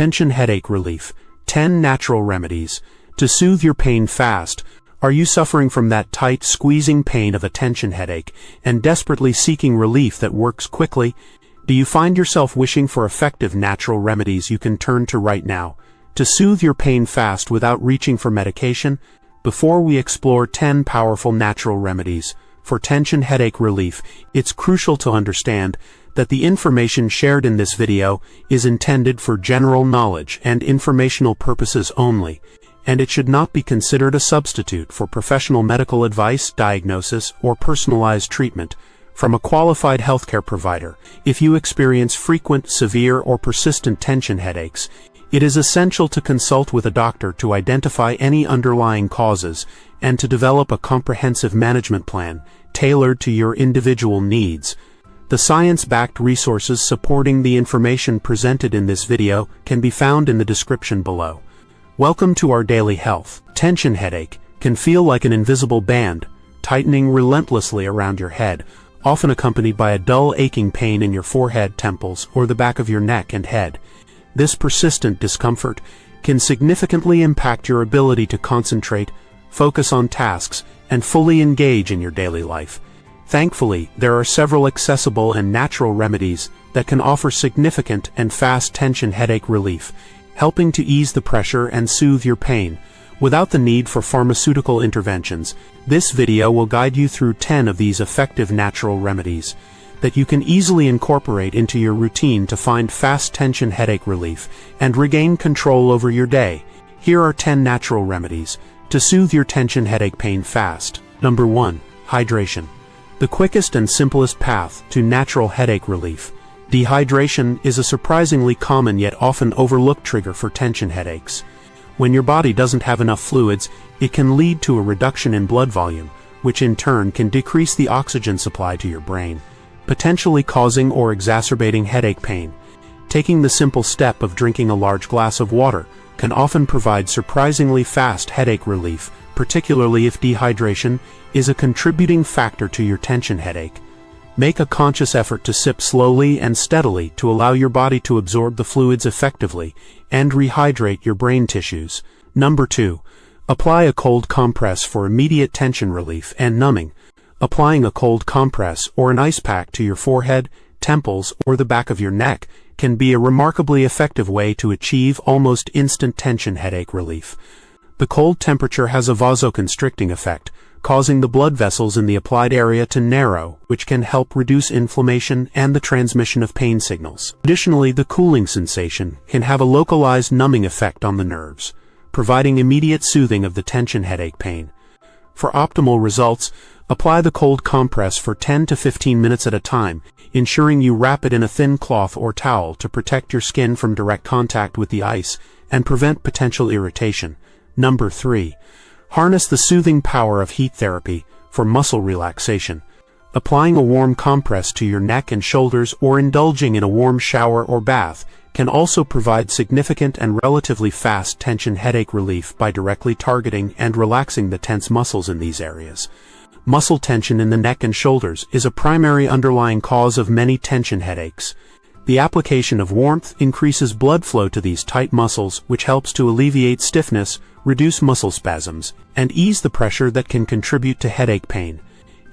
Tension headache relief. 10 natural remedies to soothe your pain fast. Are you suffering from that tight, squeezing pain of a tension headache and desperately seeking relief that works quickly? Do you find yourself wishing for effective natural remedies you can turn to right now to soothe your pain fast without reaching for medication? Before we explore 10 powerful natural remedies for tension headache relief, it's crucial to understand that the information shared in this video is intended for general knowledge and informational purposes only, and it should not be considered a substitute for professional medical advice, diagnosis, or personalized treatment from a qualified healthcare provider. If you experience frequent, severe, or persistent tension headaches, it is essential to consult with a doctor to identify any underlying causes and to develop a comprehensive management plan tailored to your individual needs. The science-backed resources supporting the information presented in this video can be found in the description below. Welcome to our daily health. Tension headache can feel like an invisible band, tightening relentlessly around your head, often accompanied by a dull aching pain in your forehead, temples, or the back of your neck and head. This persistent discomfort can significantly impact your ability to concentrate, focus on tasks, and fully engage in your daily life. Thankfully, there are several accessible and natural remedies that can offer significant and fast tension headache relief, helping to ease the pressure and soothe your pain without the need for pharmaceutical interventions. This video will guide you through 10 of these effective natural remedies that you can easily incorporate into your routine to find fast tension headache relief and regain control over your day. Here are 10 natural remedies to soothe your tension headache pain fast. Number 1. Hydration. The quickest and simplest path to natural headache relief. Dehydration is a surprisingly common yet often overlooked trigger for tension headaches. When your body doesn't have enough fluids, it can lead to a reduction in blood volume, which in turn can decrease the oxygen supply to your brain, potentially causing or exacerbating headache pain. Taking the simple step of drinking a large glass of water can often provide surprisingly fast headache relief, particularly if dehydration is a contributing factor to your tension headache. Make a conscious effort to sip slowly and steadily to allow your body to absorb the fluids effectively and rehydrate your brain tissues. Number 2. Apply a cold compress for immediate tension relief and numbing. Applying a cold compress or an ice pack to your forehead, temples, or the back of your neck can be a remarkably effective way to achieve almost instant tension headache relief. The cold temperature has a vasoconstricting effect, causing the blood vessels in the applied area to narrow, which can help reduce inflammation and the transmission of pain signals. Additionally, the cooling sensation can have a localized numbing effect on the nerves, providing immediate soothing of the tension headache pain. For optimal results, apply the cold compress for 10 to 15 minutes at a time, ensuring you wrap it in a thin cloth or towel to protect your skin from direct contact with the ice and prevent potential irritation. Number 3. Harness the soothing power of heat therapy for muscle relaxation. Applying a warm compress to your neck and shoulders or indulging in a warm shower or bath can also provide significant and relatively fast tension headache relief by directly targeting and relaxing the tense muscles in these areas. Muscle tension in the neck and shoulders is a primary underlying cause of many tension headaches. The application of warmth increases blood flow to these tight muscles, which helps to alleviate stiffness, reduce muscle spasms, and ease the pressure that can contribute to headache pain.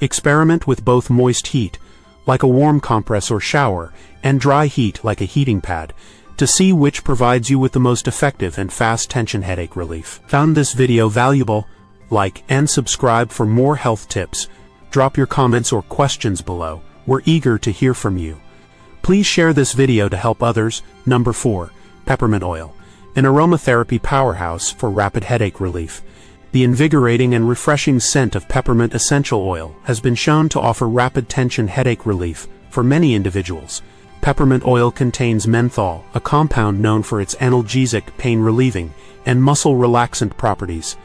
Experiment with both moist heat, like a warm compress or shower, and dry heat, like a heating pad, to see which provides you with the most effective and fast tension headache relief. Found this video valuable? Like and subscribe for more health tips. Drop your comments or questions below. We're eager to hear from you. Please share this video to help others. Number 4. Peppermint oil. An aromatherapy powerhouse for rapid headache relief. The invigorating and refreshing scent of peppermint essential oil has been shown to offer rapid tension headache relief for many individuals. Peppermint oil contains menthol, a compound known for its analgesic, pain-relieving, and muscle-relaxant properties.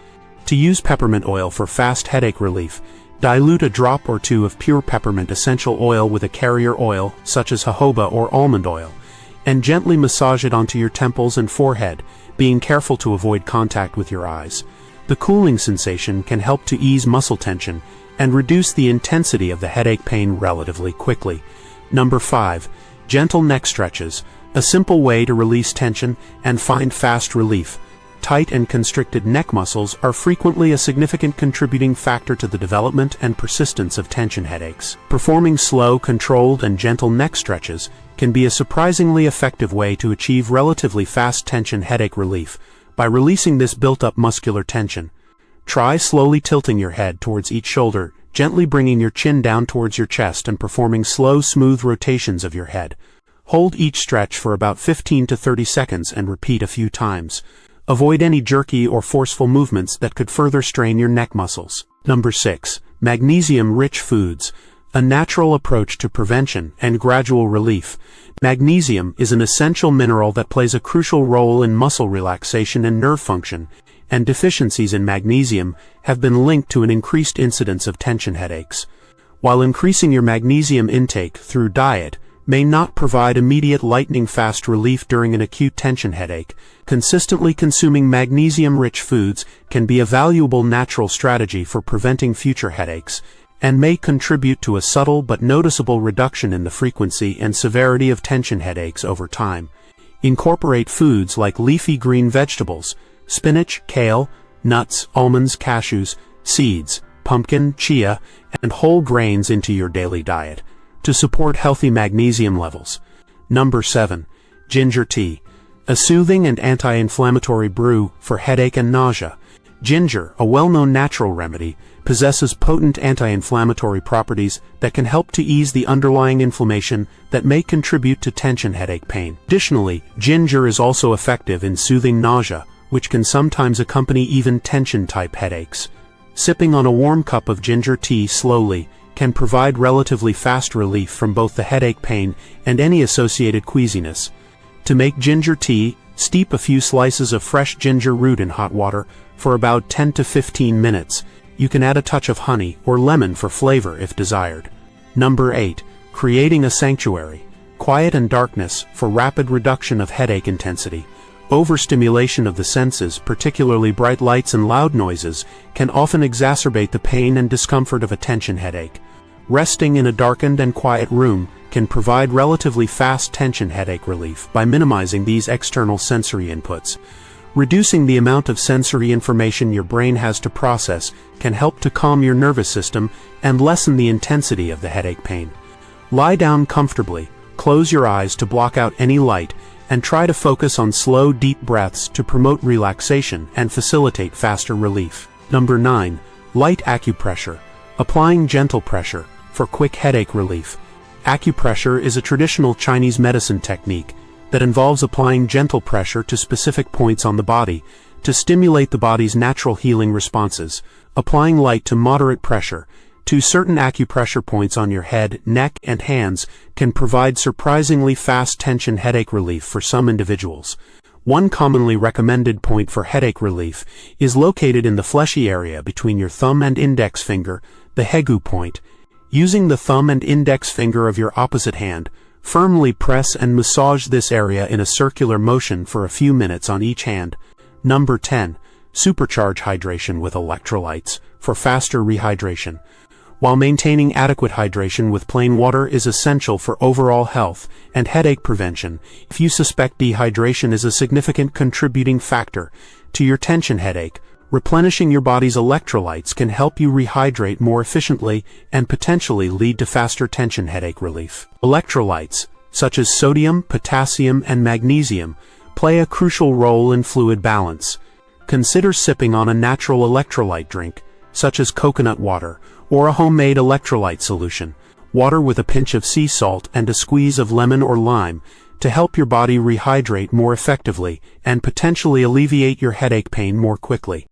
To use peppermint oil for fast headache relief, dilute a drop or two of pure peppermint essential oil with a carrier oil, such as jojoba or almond oil, and gently massage it onto your temples and forehead, being careful to avoid contact with your eyes. The cooling sensation can help to ease muscle tension and reduce the intensity of the headache pain relatively quickly. Number 5. Gentle neck stretches. A simple way to release tension and find fast relief. Tight and constricted neck muscles are frequently a significant contributing factor to the development and persistence of tension headaches. Performing slow, controlled, and gentle neck stretches can be a surprisingly effective way to achieve relatively fast tension headache relief by releasing this built-up muscular tension. Try slowly tilting your head towards each shoulder, gently bringing your chin down towards your chest and performing slow, smooth rotations of your head. Hold each stretch for about 15 to 30 seconds and repeat a few times. Avoid any jerky or forceful movements that could further strain your neck muscles. Number 6. Magnesium-rich foods. A natural approach to prevention and gradual relief. Magnesium is an essential mineral that plays a crucial role in muscle relaxation and nerve function, and deficiencies in magnesium have been linked to an increased incidence of tension headaches. While increasing your magnesium intake through diet may not provide immediate lightning-fast relief during an acute tension headache, consistently consuming magnesium-rich foods can be a valuable natural strategy for preventing future headaches, and may contribute to a subtle but noticeable reduction in the frequency and severity of tension headaches over time. Incorporate foods like leafy green vegetables, spinach, kale, nuts, almonds, cashews, seeds, pumpkin, chia, and whole grains into your daily diet to support healthy magnesium levels. Number 7. Ginger tea. A soothing and anti-inflammatory brew for headache and nausea. Ginger, a well-known natural remedy, possesses potent anti-inflammatory properties that can help to ease the underlying inflammation that may contribute to tension headache pain. Additionally, ginger is also effective in soothing nausea, which can sometimes accompany even tension-type headaches. Sipping on a warm cup of ginger tea slowly can provide relatively fast relief from both the headache pain and any associated queasiness. To make ginger tea, steep a few slices of fresh ginger root in hot water for about 10 to 15 minutes. You can add a touch of honey or lemon for flavor if desired. Number 8. Creating a sanctuary. Quiet and darkness for rapid reduction of headache intensity. Overstimulation of the senses, particularly bright lights and loud noises, can often exacerbate the pain and discomfort of a tension headache. Resting in a darkened and quiet room can provide relatively fast tension headache relief by minimizing these external sensory inputs. Reducing the amount of sensory information your brain has to process can help to calm your nervous system and lessen the intensity of the headache pain. Lie down comfortably, close your eyes to block out any light, and try to focus on slow, deep breaths to promote relaxation and facilitate faster relief. Number 9. Light acupressure. Applying gentle pressure for quick headache relief. Acupressure is a traditional Chinese medicine technique that involves applying gentle pressure to specific points on the body to stimulate the body's natural healing responses. Applying light to moderate pressure to certain acupressure points on your head, neck, and hands can provide surprisingly fast tension headache relief for some individuals. One commonly recommended point for headache relief is located in the fleshy area between your thumb and index finger, the hegu point. Using the thumb and index finger of your opposite hand, firmly press and massage this area in a circular motion for a few minutes on each hand. Number 10. Supercharge hydration with electrolytes for faster rehydration. While maintaining adequate hydration with plain water is essential for overall health and headache prevention, if you suspect dehydration is a significant contributing factor to your tension headache, replenishing your body's electrolytes can help you rehydrate more efficiently and potentially lead to faster tension headache relief. Electrolytes, such as sodium, potassium, and magnesium, play a crucial role in fluid balance. Consider sipping on a natural electrolyte drink, such as coconut water, or a homemade electrolyte solution, water with a pinch of sea salt and a squeeze of lemon or lime, to help your body rehydrate more effectively and potentially alleviate your headache pain more quickly.